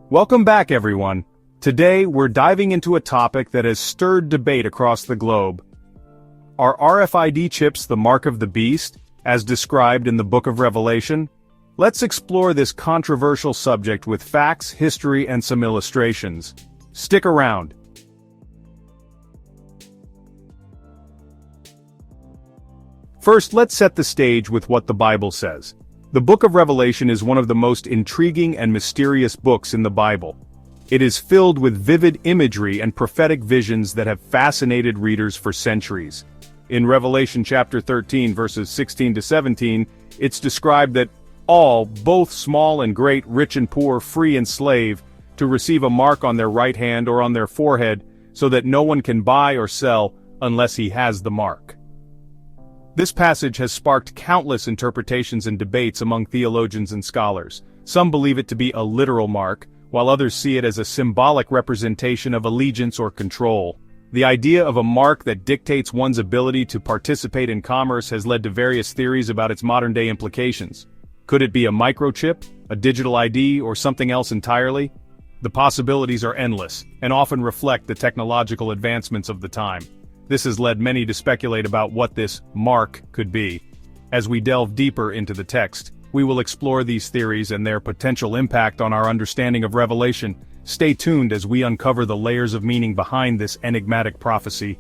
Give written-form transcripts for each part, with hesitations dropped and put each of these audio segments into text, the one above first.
Welcome back, everyone. Today, we're diving into a topic that has stirred debate across the globe. Are RFID chips the mark of the beast, as described in the Book of Revelation? Let's explore this controversial subject with facts, history, and some illustrations. Stick around. First, let's set the stage with what the Bible says. The Book of Revelation is one of the most intriguing and mysterious books in the Bible. It is filled with vivid imagery and prophetic visions that have fascinated readers for centuries. In Revelation chapter 13, verses 16 to 17, it's described that all, both small and great, rich and poor, free and slave, to receive a mark on their right hand or on their forehead, so that no one can buy or sell unless he has the mark. This passage has sparked countless interpretations and debates among theologians and scholars. Some believe it to be a literal mark, while others see it as a symbolic representation of allegiance or control. The idea of a mark that dictates one's ability to participate in commerce has led to various theories about its modern-day implications. Could it be a microchip, a digital ID, or something else entirely? The possibilities are endless, and often reflect the technological advancements of the time. This has led many to speculate about what this mark could be. As we delve deeper into the text, we will explore these theories and their potential impact on our understanding of Revelation. Stay tuned as we uncover the layers of meaning behind this enigmatic prophecy.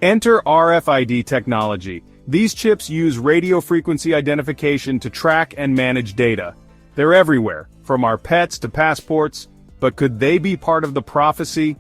Enter RFID technology. These chips use radio frequency identification to track and manage data. They're everywhere, from our pets to passports. But could they be part of the prophecy?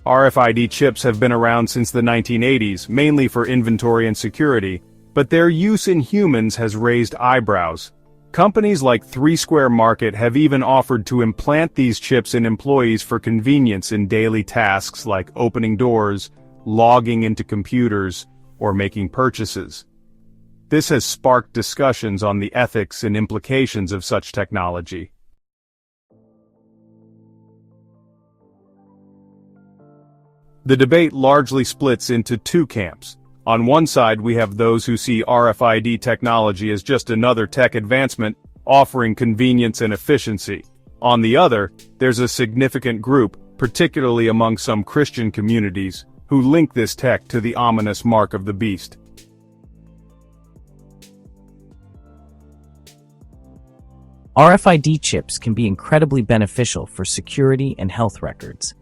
RFID chips have been around since the 1980s, mainly for inventory and security, but their use in humans has raised eyebrows. Companies like 3 Square Market have even offered to implant these chips in employees for convenience in daily tasks like opening doors, logging into computers, or making purchases. This has sparked discussions on the ethics and implications of such technology. The debate largely splits into two camps. On one side, we have those who see RFID technology as just another tech advancement, offering convenience and efficiency. On the other, there's a significant group, particularly among some Christian communities, who link this tech to the ominous mark of the beast. RFID chips can be incredibly beneficial for security and health records.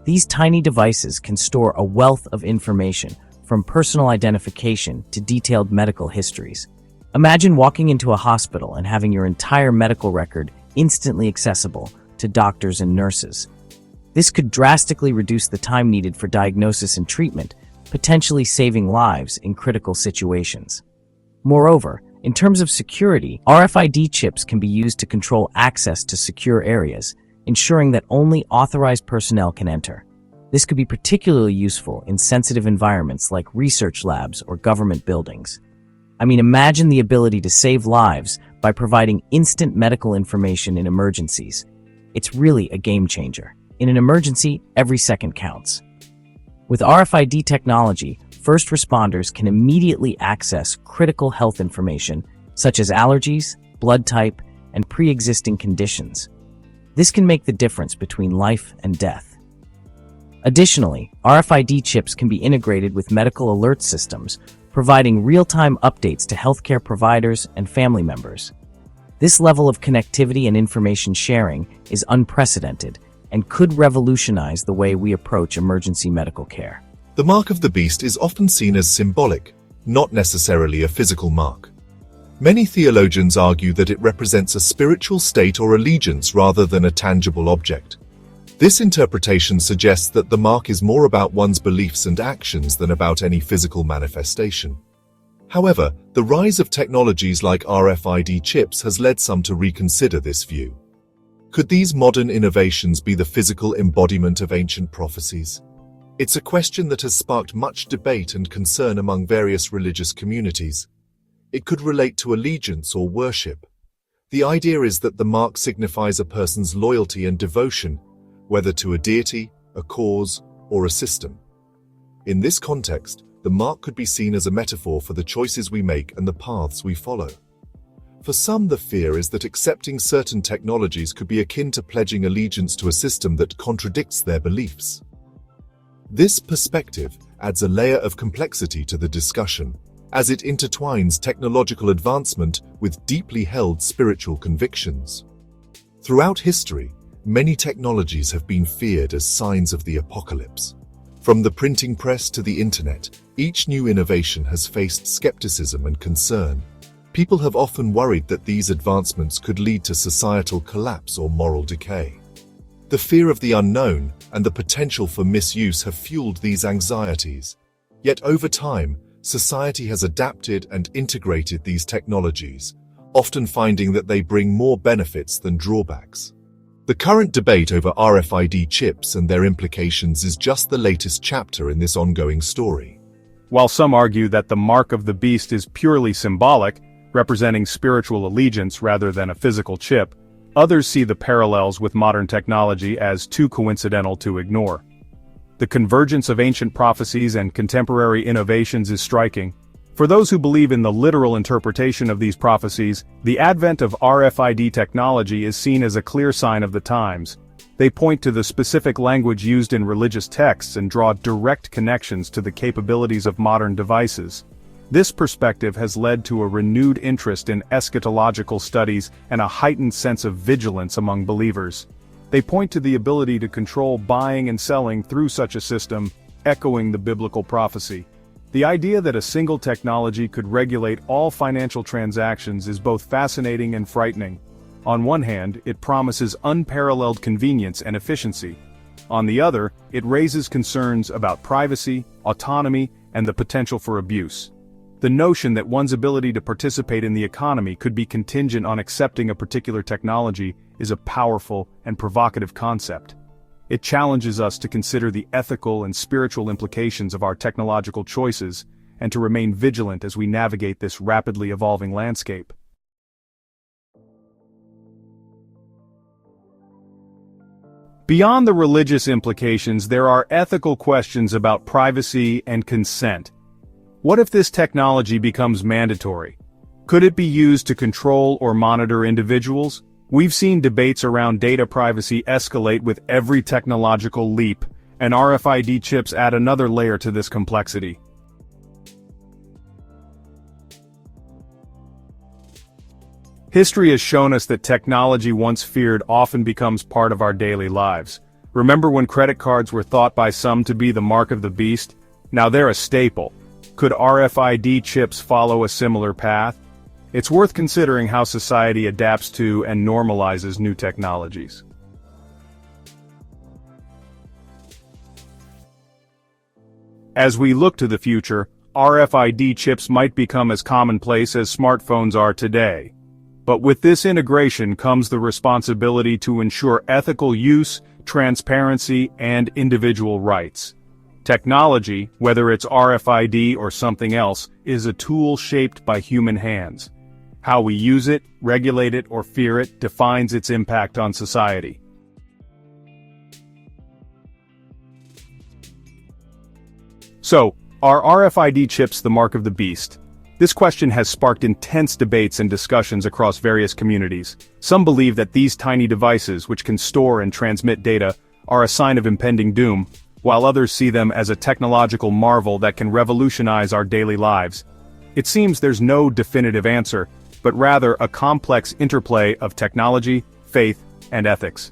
These tiny devices can store a wealth of information, from personal identification to detailed medical histories. Imagine walking into a hospital and having your entire medical record instantly accessible to doctors and nurses. This could drastically reduce the time needed for diagnosis and treatment, potentially saving lives in critical situations. Moreover, in terms of security, RFID chips can be used to control access to secure areas, ensuring that only authorized personnel can enter. This could be particularly useful in sensitive environments like research labs or government buildings. Imagine the ability to save lives by providing instant medical information in emergencies. It's really a game changer. In an emergency, every second counts. With RFID technology, first responders can immediately access critical health information, such as allergies, blood type, and pre-existing conditions. This can make the difference between life and death. Additionally, RFID chips can be integrated with medical alert systems, providing real-time updates to healthcare providers and family members. This level of connectivity and information sharing is unprecedented and could revolutionize the way we approach emergency medical care. The mark of the beast is often seen as symbolic, not necessarily a physical mark. Many theologians argue that it represents a spiritual state or allegiance rather than a tangible object. This interpretation suggests that the mark is more about one's beliefs and actions than about any physical manifestation. However, the rise of technologies like RFID chips has led some to reconsider this view. Could these modern innovations be the physical embodiment of ancient prophecies? It's a question that has sparked much debate and concern among various religious communities. It could relate to allegiance or worship. The idea is that the mark signifies a person's loyalty and devotion, whether to a deity, a cause, or a system. In this context, the mark could be seen as a metaphor for the choices we make and the paths we follow. For some, the fear is that accepting certain technologies could be akin to pledging allegiance to a system that contradicts their beliefs. This perspective adds a layer of complexity to the discussion, as it intertwines technological advancement with deeply held spiritual convictions. Throughout history, many technologies have been feared as signs of the apocalypse. From the printing press to the internet, each new innovation has faced skepticism and concern. People have often worried that these advancements could lead to societal collapse or moral decay. The fear of the unknown and the potential for misuse have fueled these anxieties. Yet over time, society has adapted and integrated these technologies, often finding that they bring more benefits than drawbacks. The current debate over RFID chips and their implications is just the latest chapter in this ongoing story. While some argue that the mark of the beast is purely symbolic, representing spiritual allegiance rather than a physical chip, others see the parallels with modern technology as too coincidental to ignore. The convergence of ancient prophecies and contemporary innovations is striking. For those who believe in the literal interpretation of these prophecies, the advent of RFID technology is seen as a clear sign of the times. They point to the specific language used in religious texts and draw direct connections to the capabilities of modern devices. This perspective has led to a renewed interest in eschatological studies and a heightened sense of vigilance among believers. They point to the ability to control buying and selling through such a system, echoing the biblical prophecy. The idea that a single technology could regulate all financial transactions is both fascinating and frightening. On one hand, it promises unparalleled convenience and efficiency. On the other, it raises concerns about privacy, autonomy, and the potential for abuse. The notion that one's ability to participate in the economy could be contingent on accepting a particular technology is a powerful and provocative concept. It challenges us to consider the ethical and spiritual implications of our technological choices and to remain vigilant as we navigate this rapidly evolving landscape. Beyond the religious implications, there are ethical questions about privacy and consent. What if this technology becomes mandatory? Could it be used to control or monitor individuals? We've seen debates around data privacy escalate with every technological leap, and RFID chips add another layer to this complexity. History has shown us that technology once feared often becomes part of our daily lives. Remember when credit cards were thought by some to be the mark of the beast? Now they're a staple. Could RFID chips follow a similar path? It's worth considering how society adapts to and normalizes new technologies. As we look to the future, RFID chips might become as commonplace as smartphones are today. But with this integration comes the responsibility to ensure ethical use, transparency, and individual rights. Technology, whether it's RFID or something else, is a tool shaped by human hands. How we use it, regulate it, or fear it defines its impact on society. So, are RFID chips the mark of the beast? This question has sparked intense debates and discussions across various communities. Some believe that these tiny devices, which can store and transmit data, are a sign of impending doom, while others see them as a technological marvel that can revolutionize our daily lives. It seems there's no definitive answer, but rather a complex interplay of technology, faith, and ethics.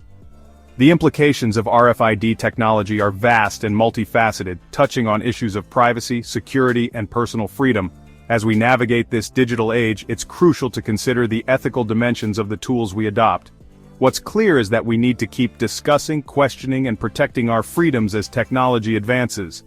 The implications of RFID technology are vast and multifaceted, touching on issues of privacy, security, and personal freedom. As we navigate this digital age, it's crucial to consider the ethical dimensions of the tools we adopt. What's clear is that we need to keep discussing, questioning, and protecting our freedoms as technology advances.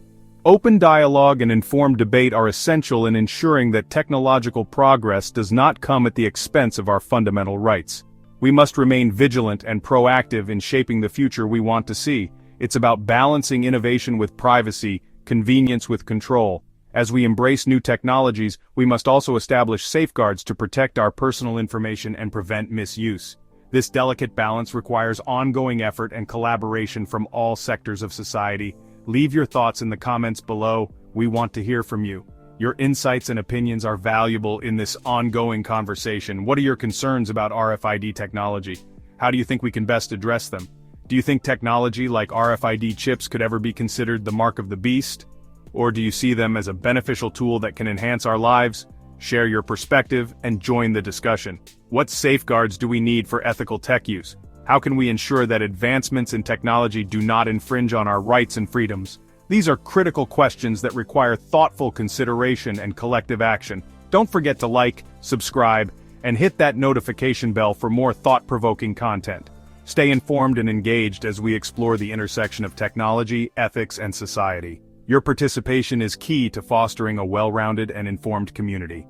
Open dialogue and informed debate are essential in ensuring that technological progress does not come at the expense of our fundamental rights. We must remain vigilant and proactive in shaping the future we want to see. It's about balancing innovation with privacy, convenience with control. As we embrace new technologies, we must also establish safeguards to protect our personal information and prevent misuse. This delicate balance requires ongoing effort and collaboration from all sectors of society. Leave your thoughts in the comments below. We want to hear from you. Your insights and opinions are valuable in this ongoing conversation. What are your concerns about RFID technology? How do you think we can best address them? Do you think technology like RFID chips could ever be considered the mark of the beast? Or do you see them as a beneficial tool that can enhance our lives? Share your perspective and join the discussion. What safeguards do we need for ethical tech use? How can we ensure that advancements in technology do not infringe on our rights and freedoms? These are critical questions that require thoughtful consideration and collective action. Don't forget to like, subscribe, and hit that notification bell for more thought-provoking content. Stay informed and engaged as we explore the intersection of technology, ethics, and society. Your participation is key to fostering a well-rounded and informed community.